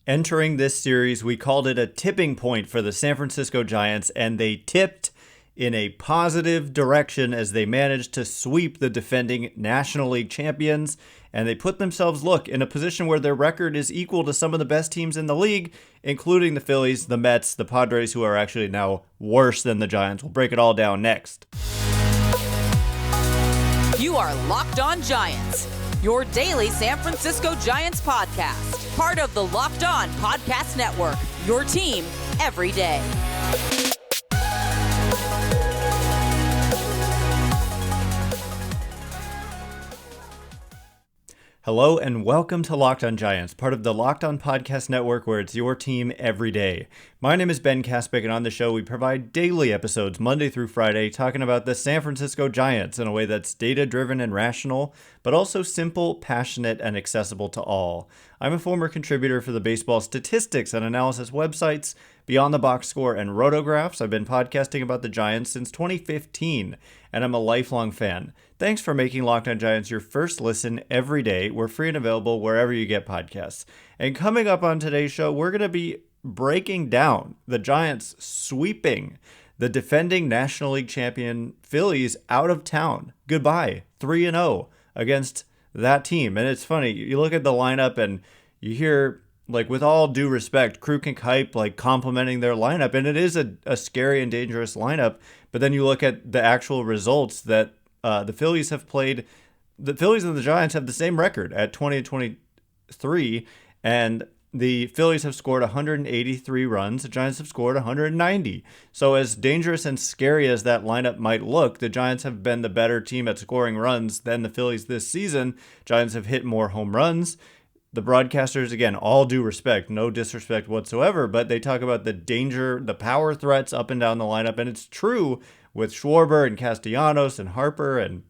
Entering this series, we called it a tipping point for the San Francisco Giants, and they tipped in a positive direction as they managed to sweep the defending National League champions, and they put themselves, in a position where their record is equal to some of the best teams in the league, including the Phillies, the Mets, the Padres, who are actually now worse than the Giants. We'll break it all down next. You are Locked On Giants, your daily San Francisco Giants podcast. Part of the Locked On Podcast Network, your team every day. Hello and welcome to Locked On Giants, part of the Locked On Podcast Network, where it's your team every day. My name is Ben Kaspick, and on the show we provide daily episodes Monday through Friday talking about the San Francisco Giants in a way that's data-driven and rational, but also simple, passionate, and accessible to all. I'm a former contributor for the baseball statistics and analysis websites Beyond the Box Score and Rotographs. I've been podcasting about the Giants since 2015, and I'm a lifelong fan. Thanks for making Locked On Giants your first listen every day. We're free and available wherever you get podcasts. And coming up on today's show, we're going to be breaking down the Giants sweeping the defending National League champion Phillies out of town. Goodbye, 3-0 against that team. And it's funny, you look at the lineup and you hear, with all due respect, Kruk and Kuip, complimenting their lineup. And it is a scary and dangerous lineup. But then you look at the actual results that the Phillies have played. The Phillies and the Giants have the same record at 20-23, and the Phillies have scored 183 runs. The Giants have scored 190. So as dangerous and scary as that lineup might look, the Giants have been the better team at scoring runs than the Phillies this season. Giants have hit more home runs. The broadcasters, again, all due respect, no disrespect whatsoever, but they talk about the danger, the power threats up and down the lineup, and it's true with Schwarber and Castellanos and Harper and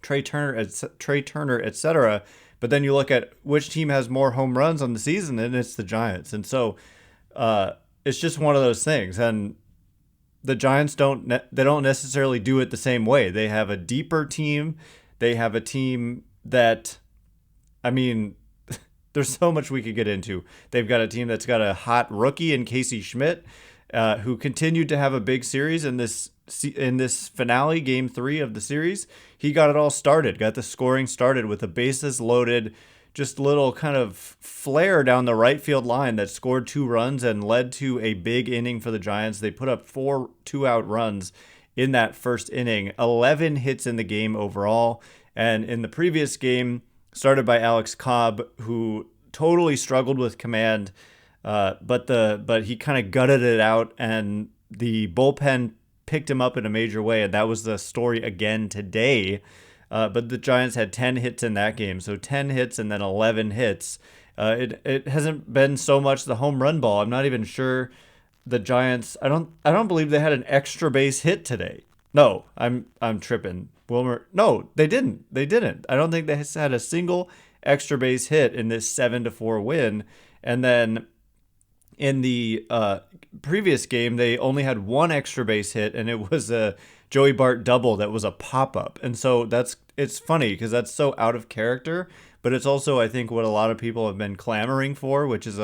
Trey Turner, etc. But then you look at which team has more home runs on the season, and it's the Giants. And so it's just one of those things. And the Giants don't necessarily do it the same way. They have a deeper team. They have a team that, there's so much we could get into. They've got a team that's got a hot rookie in Casey Schmidt, who continued to have a big series in this finale, game 3 of the series. He got it all started, got the scoring started with the bases loaded, just little kind of flare down the right field line that scored 2 runs and led to a big inning for the Giants. They put up 4 2-out runs in that first inning, 11 hits in the game overall. And in the previous game, started by Alex Cobb, who totally struggled with command, but he kind of gutted it out, and the bullpen picked him up in a major way, and that was the story again today. But the Giants had 10 hits in that game, so 10 hits and then 11 hits. It hasn't been so much the home run ball. I'm not even sure the Giants. I don't believe they had an extra base hit today. No, I'm tripping. Wilmer. No, they didn't. I don't think they had a single extra base hit in this 7-4 win. And then in the previous game, they only had 1 extra base hit, and it was a Joey Bart double that was a pop-up. And so it's funny because that's so out of character, but it's also, I think, what a lot of people have been clamoring for, which is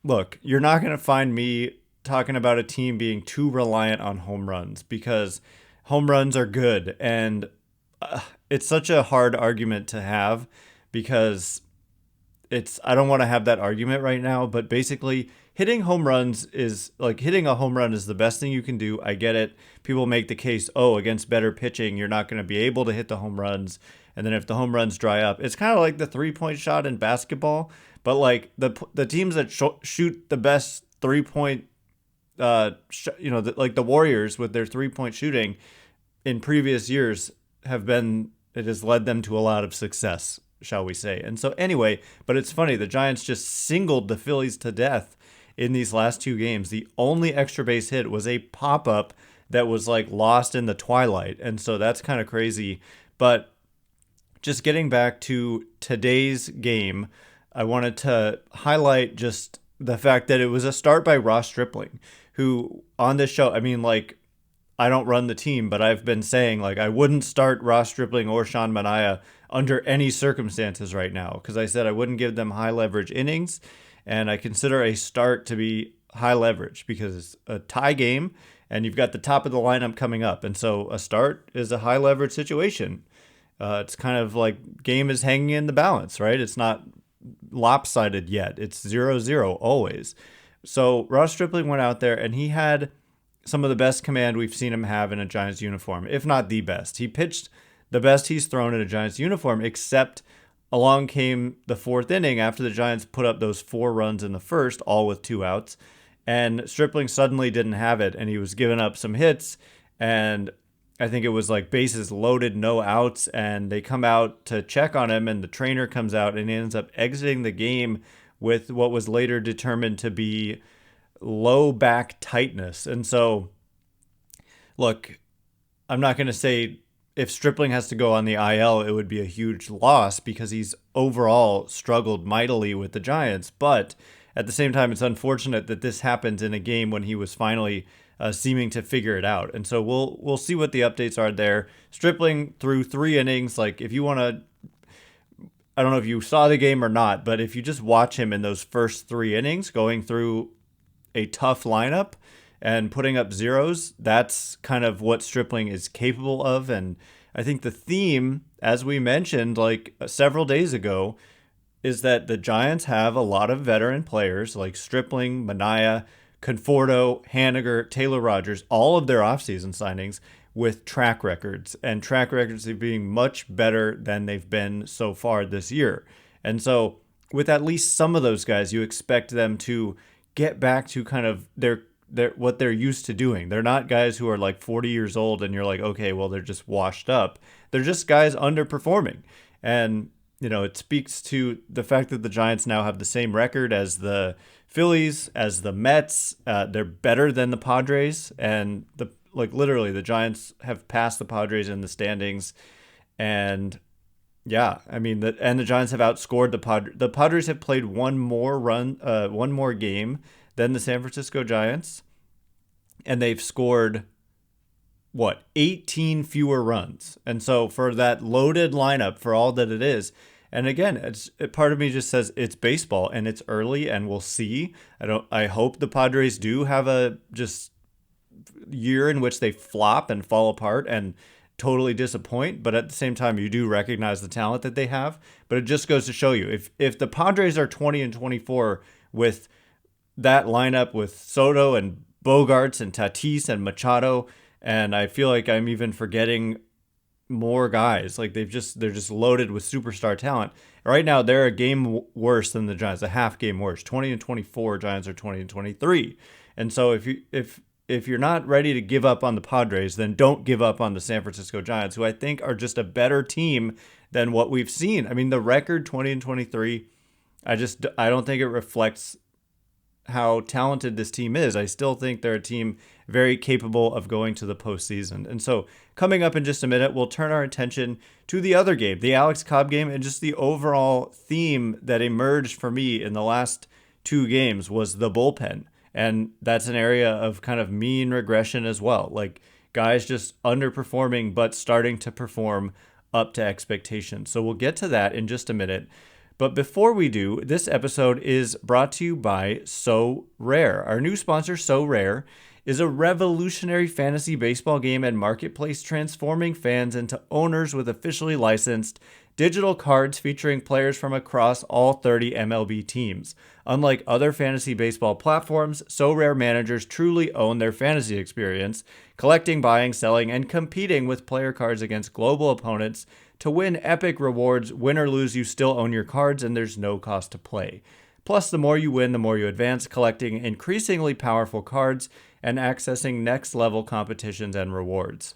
look, you're not going to find me talking about a team being too reliant on home runs, because home runs are good. And it's such a hard argument to have, because I don't want to have that argument right now, but basically hitting a home run is the best thing you can do. I get it. People make the case, against better pitching, you're not going to be able to hit the home runs. And then if the home runs dry up, it's kind of like the 3-point shot in basketball, but the teams that shoot the best 3-point, like the Warriors with their 3-point shooting in previous years it has led them to a lot of success, shall we say. And so anyway, but it's funny, the Giants just singled the Phillies to death in these last 2 games. The only extra base hit was a pop-up that was lost in the twilight. And so that's kind of crazy. But just getting back to today's game, I wanted to highlight just the fact that it was a start by Ross Stripling, who on this show, I don't run the team, but I've been saying I wouldn't start Ross Stripling or Sean Manaea under any circumstances right now, because I said I wouldn't give them high leverage innings. And I consider a start to be high leverage because it's a tie game and you've got the top of the lineup coming up. And so a start is a high leverage situation. It's kind of like game is hanging in the balance, right? It's not lopsided yet. It's 0-0 always. So Ross Stripling went out there and he had some of the best command we've seen him have in a Giants uniform, if not the best. He pitched the best he's thrown in a Giants uniform, except along came the fourth inning after the Giants put up those 4 runs in the first, all with 2 outs. And Stripling suddenly didn't have it, and he was giving up some hits, and I think it was like bases loaded, no outs, and they come out to check on him, and the trainer comes out, and he ends up exiting the game with what was later determined to be low back tightness. And so, look, I'm not going to say if Stripling has to go on the IL, it would be a huge loss because he's overall struggled mightily with the Giants. But at the same time, it's unfortunate that this happens in a game when he was finally seeming to figure it out. And so we'll see what the updates are there. Stripling through 3 innings. Like, if you want to, I don't know if you saw the game or not, but if you just watch him in those first 3 innings going through a tough lineup and putting up zeros, that's kind of what Stripling is capable of. And I think the theme, as we mentioned like several days ago, is that the Giants have a lot of veteran players like Stripling, Manaea, Conforto, Haniger, Taylor Rogers, all of their offseason signings with track records, and track records of being much better than they've been so far this year. And so with at least some of those guys, you expect them to get back to kind of their what they're used to doing. They're not guys who are like 40 years old and you're like, okay, well, they're just washed up. They're just guys underperforming. And, you know, it speaks to the fact that the Giants now have the same record as the Phillies, as the Mets. They're better than the Padres. And literally the Giants have passed the Padres in the standings. And yeah, I mean, the Giants have outscored the Padres. The Padres have played one more game than the San Francisco Giants, and they've scored 18 fewer runs. And so for that loaded lineup, for all that it is, and again, part of me just says it's baseball and it's early and we'll see. I hope the Padres do have a just year in which they flop and fall apart and totally disappoint, but at the same time you do recognize the talent that they have. But it just goes to show you, if the Padres are 20-24 with that lineup with Soto and Bogarts and Tatis and Machado, and I feel like I'm even forgetting more guys. Like they're just loaded with superstar talent. Right now they're a game worse than the Giants, a half game worse. 20-24, Giants are 20-23. And so if you're not ready to give up on the Padres, then don't give up on the San Francisco Giants, who I think are just a better team than what we've seen. I mean, the record 20-23, I don't think it reflects how talented this team is. I still think they're a team very capable of going to the postseason. And so coming up in just a minute, we'll turn our attention to the other game, the Alex Cobb game, and just the overall theme that emerged for me in the last 2 games was the bullpen. And that's an area of kind of mean regression as well. Like guys just underperforming, but starting to perform up to expectations. So we'll get to that in just a minute. But before we do, this episode is brought to you by So Rare. Our new sponsor, So Rare, is a revolutionary fantasy baseball game and marketplace transforming fans into owners with officially licensed digital cards featuring players from across all 30 MLB teams. Unlike other fantasy baseball platforms, So Rare managers truly own their fantasy experience, collecting, buying, selling, and competing with player cards against global opponents to win epic rewards. Win or lose, you still own your cards and there's no cost to play. Plus, the more you win, the more you advance, collecting increasingly powerful cards and accessing next-level competitions and rewards.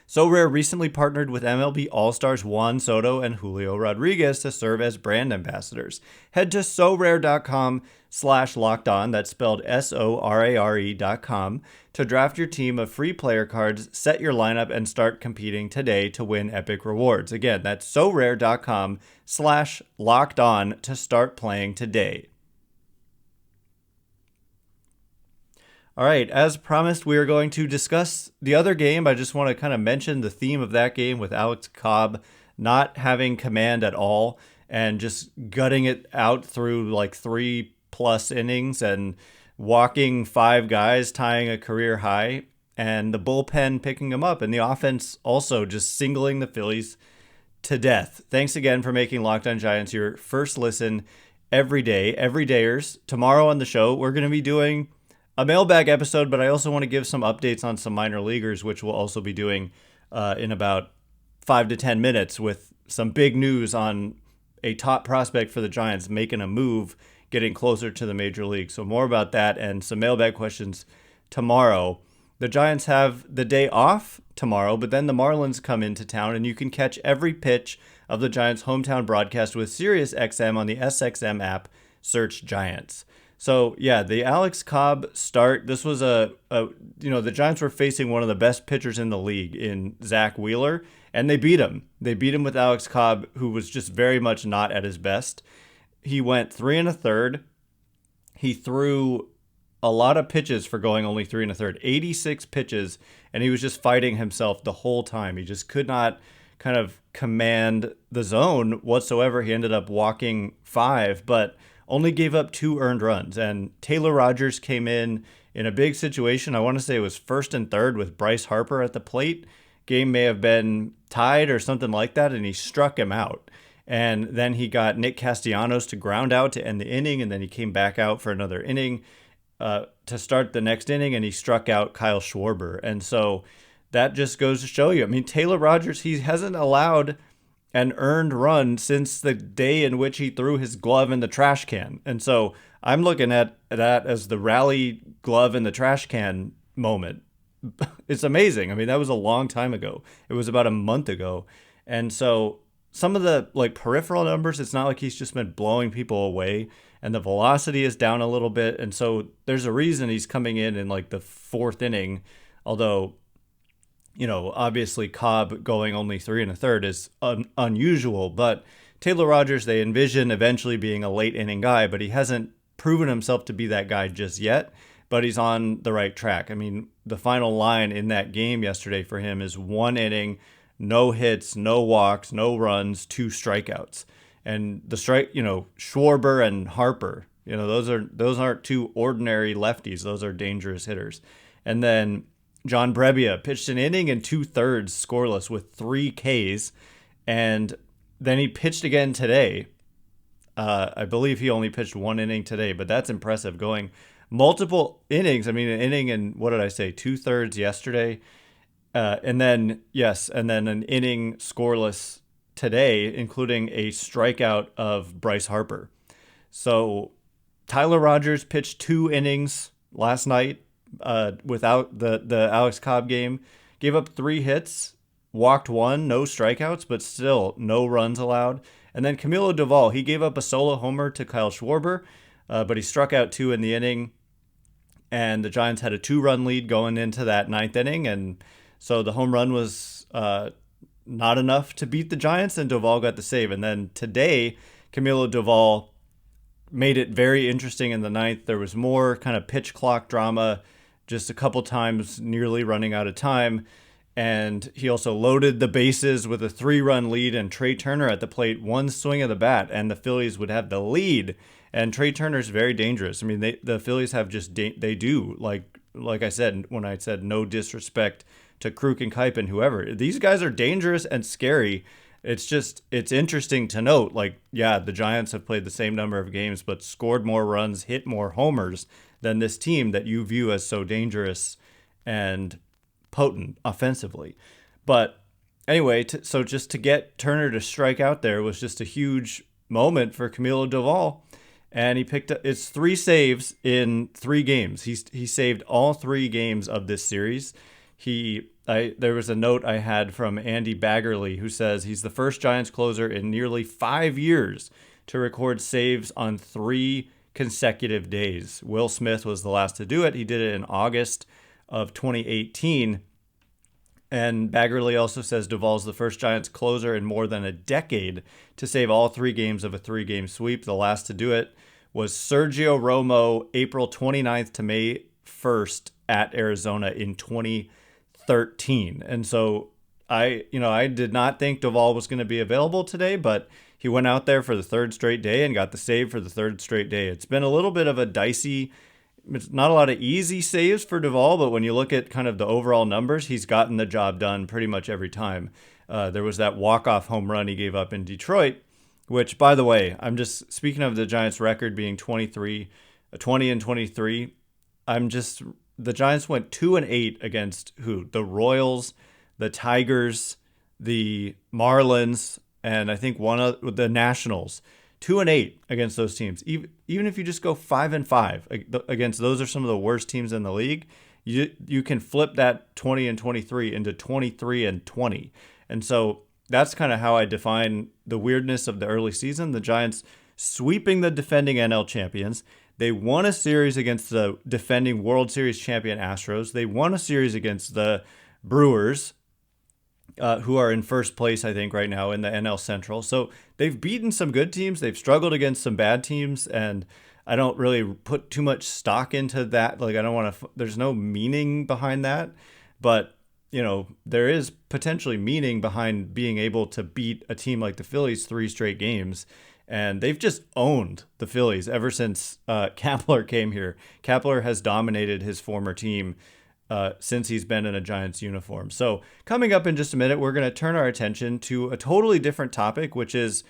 So Rare recently partnered with MLB All-Stars Juan Soto and Julio Rodriguez to serve as brand ambassadors. Head to sorare.com/lockedon, that's spelled SORARE.com, to draft your team of free player cards, set your lineup, and start competing today to win epic rewards. Again, that's sorare.com/lockedon to start playing today. All right, as promised, we are going to discuss the other game. I just want to kind of mention the theme of that game with Alex Cobb not having command at all. and just gutting it out through like 3+ innings and walking 5 guys, tying a career high, and the bullpen picking him up, and the offense also just singling the Phillies to death. Thanks again for making Locked On Giants your first listen every day, everydayers. Tomorrow on the show, we're going to be doing a mailbag episode, but I also want to give some updates on some minor leaguers, which we'll also be doing in about 5 to 10 minutes with some big news on a top prospect for the Giants making a move, getting closer to the major league. So more about that and some mailbag questions tomorrow. The Giants have the day off tomorrow, but then the Marlins come into town, and you can catch every pitch of the Giants' hometown broadcast with SiriusXM on the SXM app. Search Giants. So yeah, the Alex Cobb start. This was the Giants were facing one of the best pitchers in the league in Zach Wheeler, and they beat him. They beat him with Alex Cobb, who was just very much not at his best. He went 3 1/3. He threw a lot of pitches for going only 3 1/3, 86 pitches, and he was just fighting himself the whole time. He just could not kind of command the zone whatsoever. He ended up walking 5, but only gave up 2 earned runs. And Taylor Rogers came in a big situation. I want to say it was 1st and 3rd with Bryce Harper at the plate. Game may have been tied or something like that, and he struck him out. And then he got Nick Castellanos to ground out to end the inning, and then he came back out for another inning to start the next inning, and he struck out Kyle Schwarber. And so that just goes to show you. I mean, Taylor Rogers, he hasn't allowed an earned run since the day in which he threw his glove in the trash can. And so I'm looking at that as the rally glove in the trash can moment. It's amazing. I mean, that was a long time ago. It was about a month ago. And so some of the like peripheral numbers, it's not like he's just been blowing people away, and the velocity is down a little bit. And so there's a reason he's coming in like the 4th inning, although, obviously Cobb going only 3 1/3 is unusual, but Taylor Rogers, they envision eventually being a late inning guy, but he hasn't proven himself to be that guy just yet, but he's on the right track. I mean, the final line in that game yesterday for him is 1 inning, no hits, no walks, no runs, 2 strikeouts. And the Schwarber and Harper, those aren't 2 ordinary lefties. Those are dangerous hitters. And then John Brebbia pitched an inning and 2/3 scoreless with 3 Ks. And then he pitched again today. I believe he only pitched 1 inning today, but that's impressive. Going multiple innings. I mean, an inning and 2/3 yesterday. And then an inning scoreless today, including a strikeout of Bryce Harper. So Tyler Rogers pitched 2 innings last night without the Alex Cobb game, gave up 3 hits, walked 1, no strikeouts, but still no runs allowed. And then Camilo Doval, he gave up a solo homer to Kyle Schwarber, but he struck out 2 in the inning. And the Giants had a 2-run lead going into that 9th inning, and so the home run was not enough to beat the Giants, and Doval got the save. And then today, Camilo Doval made it very interesting in the 9th. There was more kind of pitch clock drama, just a couple times nearly running out of time. And he also loaded the bases with a 3-run lead, and Trey Turner at the plate, 1 swing of the bat, and the Phillies would have the lead. And Trey Turner's very dangerous. I mean, the Phillies have they do, like I said, when I said no disrespect to Kruk and Kuip and whoever. These guys are dangerous and scary. It's interesting to note, the Giants have played the same number of games, but scored more runs, hit more homers than this team that you view as so dangerous and potent offensively. But anyway, so just to get Turner to strike out there was just a huge moment for Camilo Doval. And he picked up, it's 3 saves in 3 games. He saved all 3 games of this series. There was a note I had from Andy Baggerly who says he's the first Giants closer in nearly 5 years to record saves on 3 consecutive days. Will Smith was the last to do it. He did it in August of 2018. And Baggerly also says Doval's the first Giants closer in more than a decade to save all 3 games of a 3-game sweep. The last to do it was Sergio Romo, April 29th to May 1st at Arizona in 2013. And so I did not think Doval was going to be available today, but he went out there for the third straight day and got the save for the third straight day. It's been a little bit of a dicey, it's not a lot of easy saves for Doval, but when you look at kind of the overall numbers, he's gotten the job done pretty much every time. There was that walk-off home run he gave up in Detroit, which, by the way, I'm just speaking of the Giants' record being 20 and 23. The Giants went 2-8 against who? The Royals, the Tigers, the Marlins, and I think one of the Nationals. 2-8 against those teams. Even if you just go 5-5 against those are some of the worst teams in the league, you can flip that 20 and 23 into 23 and 20. And so that's kind of how I define the weirdness of the early season. The Giants sweeping the defending NL champions. They won a series against the defending World Series champion Astros. They won a series against the Brewers, who are in first place, I think, right now in the NL Central. So they've beaten some good teams. They've struggled against some bad teams, and I don't really put too much stock into that. Like, I don't want to, there's no meaning behind that, but there is potentially meaning behind being able to beat a team like the Phillies 3 straight games. And they've just owned the Phillies ever since Kapler came here. Kapler has dominated his former team since he's been in a Giants uniform. So coming up in just a minute, we're going to turn our attention to a totally different topic, which is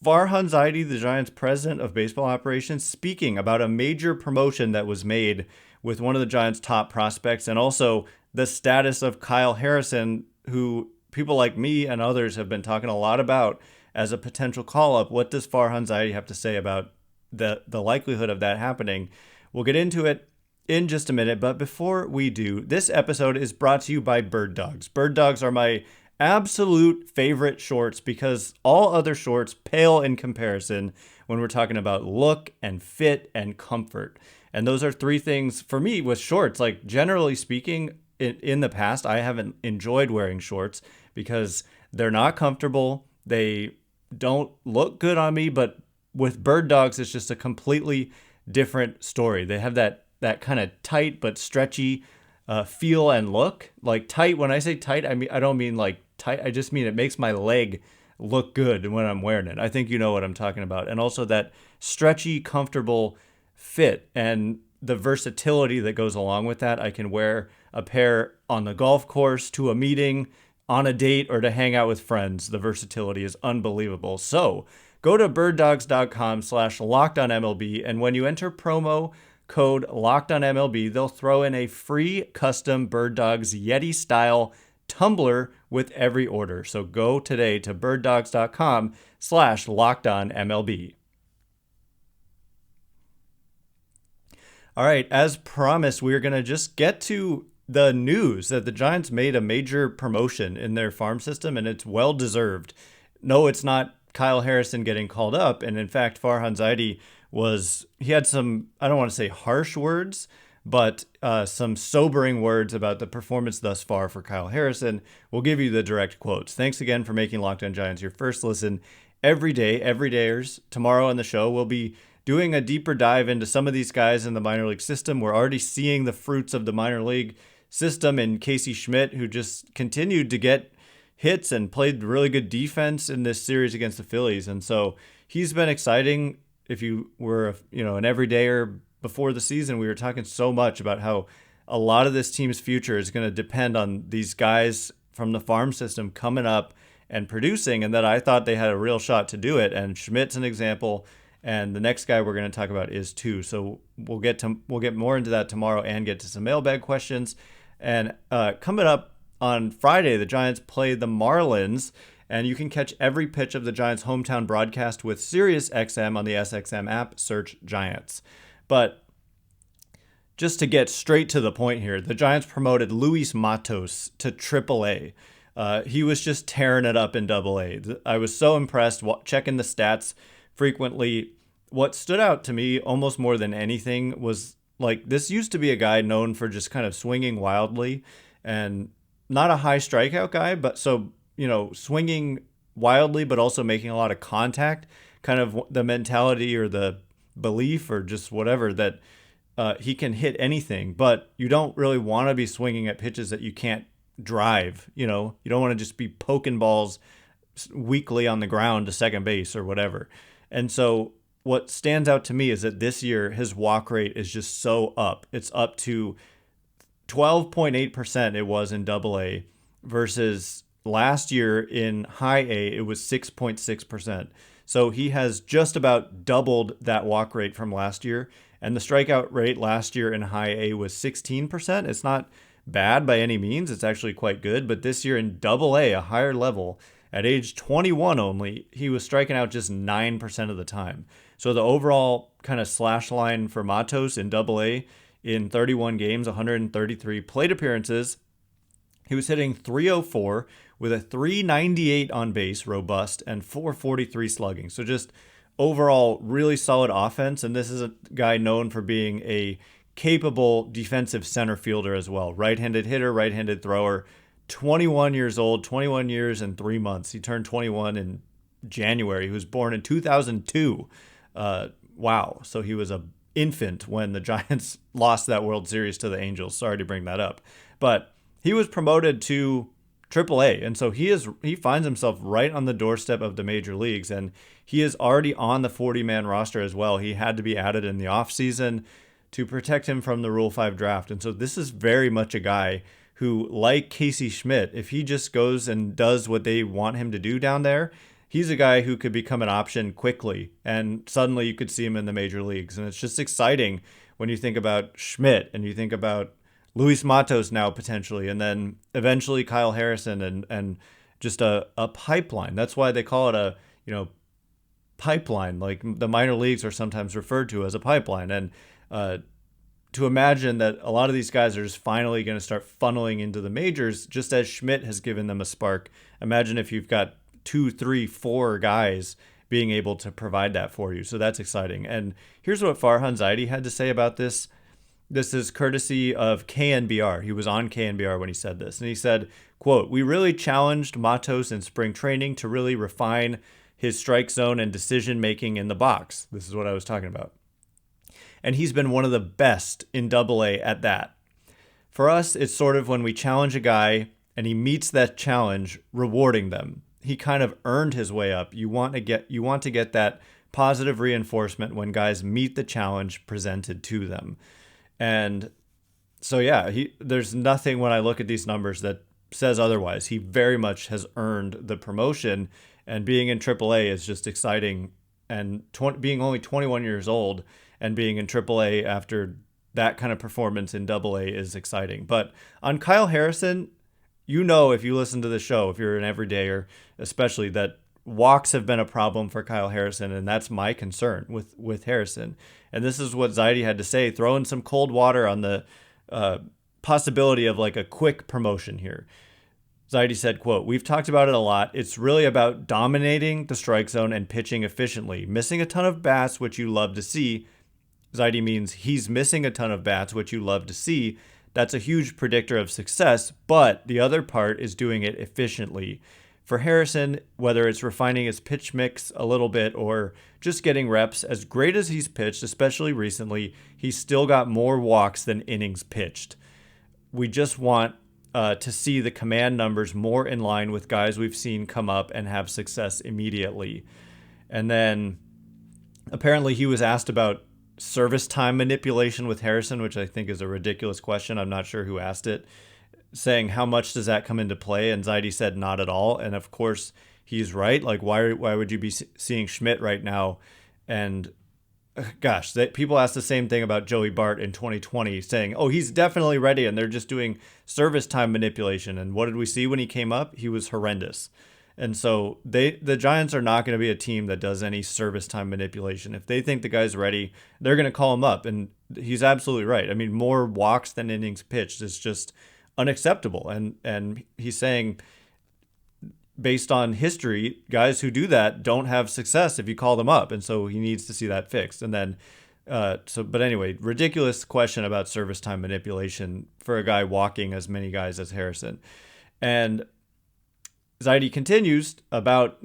Farhan Zaidi, the Giants president of baseball operations, speaking about a major promotion that was made with one of the Giants' top prospects, and also the status of Kyle Harrison, who people like me and others have been talking a lot about as a potential call-up. What does Farhan Zaidi have to say about the likelihood of that happening? We'll get into it in just a minute, but before we do, this episode is brought to you by Bird Dogs. Bird Dogs are my absolute favorite shorts because all other shorts pale in comparison when we're talking about look and fit and comfort. And those are 3 things for me with shorts. Like, generally speaking, in the past, I haven't enjoyed wearing shorts because they're not comfortable. They don't look good on me, but with Bird Dogs, it's just a completely different story. They have that kind of tight but stretchy feel and look. Like, tight, when I say tight, I don't mean like tight. I just mean it makes my leg look good when I'm wearing it. I think you know what I'm talking about. And also that stretchy, comfortable fit and the versatility that goes along with that. I can wear a pair on the golf course, to a meeting, on a date, or to hang out with friends. The versatility is unbelievable. So go to birddogs.com/lockedonmlb, and when you enter promo code LOCKEDONMLB, they'll throw in a free custom Bird Dogs Yeti style tumbler with every order. So go today to birddogs.com/lockedonmlb. All right, as promised, we're going to just get to the news that the Giants made a major promotion in their farm system, and it's well deserved. No, it's not Kyle Harrison getting called up, and in fact, Farhan Zaidi he had some, I don't want to say harsh words, but some sobering words about the performance thus far for Kyle Harrison. We'll give you the direct quotes. Thanks again for making Locked On Giants your first listen every day. Everydayers, tomorrow on the show, we'll be doing a deeper dive into some of these guys in the minor league system. We're already seeing the fruits of the minor league system in Casey Schmidt, who just continued to get hits and played really good defense in this series against the Phillies. And so he's been exciting. If you were, an everydayer before the season, we were talking so much about how a lot of this team's future is going to depend on these guys from the farm system coming up and producing, and that I thought they had a real shot to do it. And Schmidt's an example. And the next guy we're going to talk about is too. So we'll get more into that tomorrow and get to some mailbag questions. And coming up on Friday, the Giants play the Marlins, and you can catch every pitch of the Giants' hometown broadcast with SiriusXM on the SXM app. Search Giants. But just to get straight to the point here, the Giants promoted Luis Matos to AAA. He was just tearing it up in AA. I was so impressed checking the stats frequently. What stood out to me almost more than anything was, like, this used to be a guy known for just kind of swinging wildly and not a high strikeout guy, but swinging wildly, but also making a lot of contact, kind of the mentality or the belief or just whatever that he can hit anything, but you don't really want to be swinging at pitches that you can't drive. You don't want to just be poking balls weakly on the ground to second base or whatever. And so what stands out to me is that this year his walk rate is just so up. It's up to 12.8% it was in double A versus last year in high A, it was 6.6%. So he has just about doubled that walk rate from last year. And the strikeout rate last year in high A was 16%. It's not bad by any means. It's actually quite good. But this year in double A, a higher level, at age 21 only, he was striking out just 9% of the time. So the overall kind of slash line for Matos in double A in 31 games, 133 plate appearances, he was hitting 304 with a 398 on base, robust, and 443 slugging. So just overall really solid offense. And this is a guy known for being a capable defensive center fielder as well. Right-handed hitter, right-handed thrower, 21 years old, 21 years and 3 months. He turned 21 in January. He was born in 2002. Wow. So he was an infant when the Giants lost that World Series to the Angels. Sorry to bring that up. But he was promoted to AAA, and so he finds himself right on the doorstep of the major leagues, and he is already on the 40-man roster as well. He had to be added in the offseason to protect him from the Rule 5 draft. And so this is very much a guy who, like Casey Schmidt, if he just goes and does what they want him to do down there, he's a guy who could become an option quickly, and suddenly you could see him in the major leagues. And it's just exciting when you think about Schmidt and you think about Luis Matos now potentially, and then eventually Kyle Harrison and just a pipeline. That's why they call it a, pipeline. Like the minor leagues are sometimes referred to as a pipeline. And to imagine that a lot of these guys are just finally going to start funneling into the majors, just as Schmidt has given them a spark. Imagine if you've got 2, 3, 4 guys being able to provide that for you. So that's exciting. And here's what Farhan Zaidi had to say about this. This is courtesy of KNBR. He was on KNBR when he said this. And he said, quote, "We really challenged Matos in spring training to really refine his strike zone and decision-making in the box." This is what I was talking about. And he's been one of the best in Double A at that. For us, it's sort of when we challenge a guy and he meets that challenge, rewarding them. He kind of earned his way up. You want to get that positive reinforcement when guys meet the challenge presented to them. And so, yeah, there's nothing when I look at these numbers that says otherwise. He very much has earned the promotion, and being in AAA is just exciting. And being only 21 years old and being in AAA after that kind of performance in AA is exciting. But on Kyle Harrison, if you listen to the show, if you're an everydayer, especially, that walks have been a problem for Kyle Harrison, and that's my concern with Harrison. And this is what Zaidi had to say, throwing some cold water on the possibility of like a quick promotion here. Zaidi said, quote, "We've talked about it a lot. It's really about dominating the strike zone and pitching efficiently. Missing a ton of bats, which you love to see." Zaidi means he's missing a ton of bats, which you love to see. That's a huge predictor of success, but the other part is doing it efficiently. For Harrison, whether it's refining his pitch mix a little bit or just getting reps, as great as he's pitched, especially recently, he's still got more walks than innings pitched. We just want to see the command numbers more in line with guys we've seen come up and have success immediately. And then apparently he was asked about service time manipulation with Harrison, which I think is a ridiculous question. I'm not sure who asked it, saying how much does that come into play? And Zaidi said not at all. And of course he's right. Like why would you be seeing Schmidt right now? And gosh, people asked the same thing about Joey Bart in 2020, saying, oh, he's definitely ready, and they're just doing service time manipulation. And what did we see when he came up? He was horrendous. And so the Giants are not going to be a team that does any service time manipulation. If they think the guy's ready, they're going to call him up. And he's absolutely right. I mean, more walks than innings pitched is just unacceptable. And he's saying, based on history, guys who do that don't have success if you call them up. And so he needs to see that fixed. And then, but anyway, ridiculous question about service time manipulation for a guy walking as many guys as Harrison. And Zaidi continues about,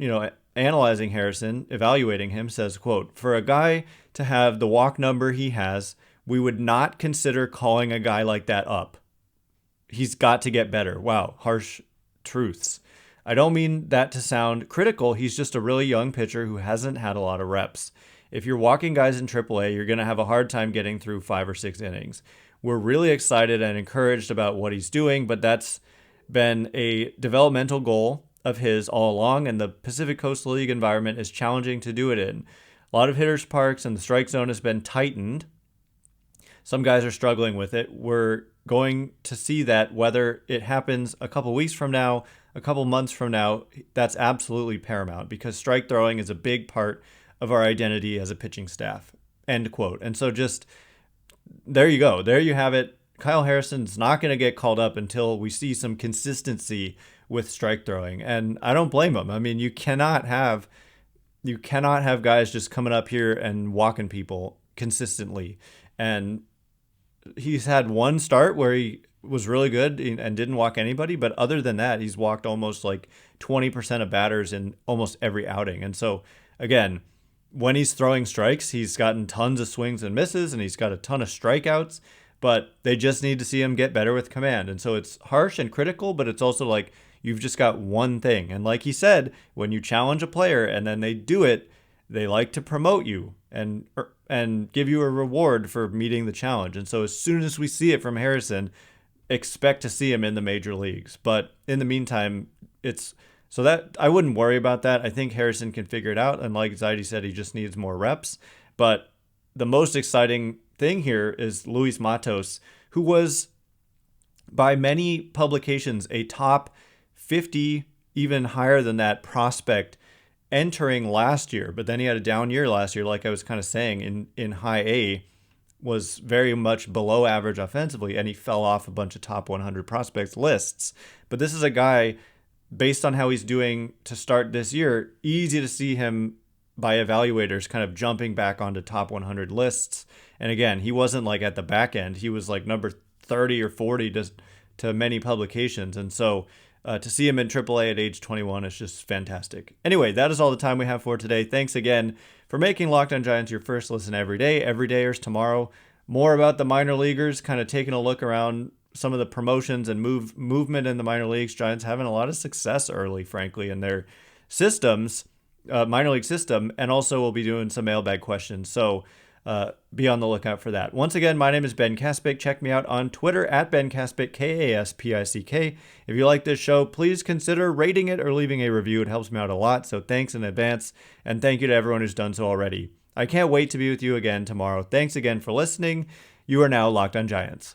analyzing Harrison, evaluating him, says, quote, "For a guy to have the walk number he has, we would not consider calling a guy like that up. He's got to get better." Wow, harsh truths. I don't mean that to sound critical. He's just a really young pitcher who hasn't had a lot of reps. If you're walking guys in AAA, you're going to have a hard time getting through 5 or 6 innings. We're really excited and encouraged about what he's doing, but that's been a developmental goal of his all along, and the Pacific Coast League environment is challenging to do it in. A lot of hitters' parks and the strike zone has been tightened. Some guys are struggling with it. We're going to see that whether it happens a couple weeks from now, a couple months from now, that's absolutely paramount because strike throwing is a big part of our identity as a pitching staff. End quote. And so just there you go. There you have it. Kyle Harrison's not going to get called up until we see some consistency with strike throwing. And I don't blame him. I mean, you cannot have guys just coming up here and walking people consistently. And he's had one start where he was really good and didn't walk anybody. But other than that, he's walked almost like 20% of batters in almost every outing. And so, again, when he's throwing strikes, he's gotten tons of swings and misses, and he's got a ton of strikeouts. But they just need to see him get better with command. And so it's harsh and critical, but it's also like you've just got one thing. And like he said, when you challenge a player and then they do it, they like to promote you and give you a reward for meeting the challenge. And so as soon as we see it from Harrison, expect to see him in the major leagues. But in the meantime, it's so that I wouldn't worry about that. I think Harrison can figure it out. And like Zaidi said, he just needs more reps. But the most exciting thing here is Luis Matos, who was by many publications a top 50, even higher than that prospect entering last year. But then he had a down year last year, like I was kind of saying, in high A, was very much below average offensively, and he fell off a bunch of top 100 prospects lists. But this is a guy, based on how he's doing to start this year, easy to see him by evaluators kind of jumping back onto top 100 lists. And again, he wasn't like at the back end. He was like number 30 or 40 to many publications. And so to see him in AAA at age 21 is just fantastic. Anyway, that is all the time we have for today. Thanks again for making Locked On Giants your first listen every day. Every day or tomorrow, more about the minor leaguers, kind of taking a look around some of the promotions and movement in the minor leagues. Giants having a lot of success early, frankly, in their systems, minor league system, and also we'll be doing some mailbag questions. So be on the lookout for that. Once again, my name is Ben Kaspick. Check me out on Twitter at Ben Kaspick, Kaspick. If you like this show, please consider rating it or leaving a review. It helps me out a lot. So thanks in advance. And thank you to everyone who's done so already. I can't wait to be with you again tomorrow. Thanks again for listening. You are now Locked On Giants.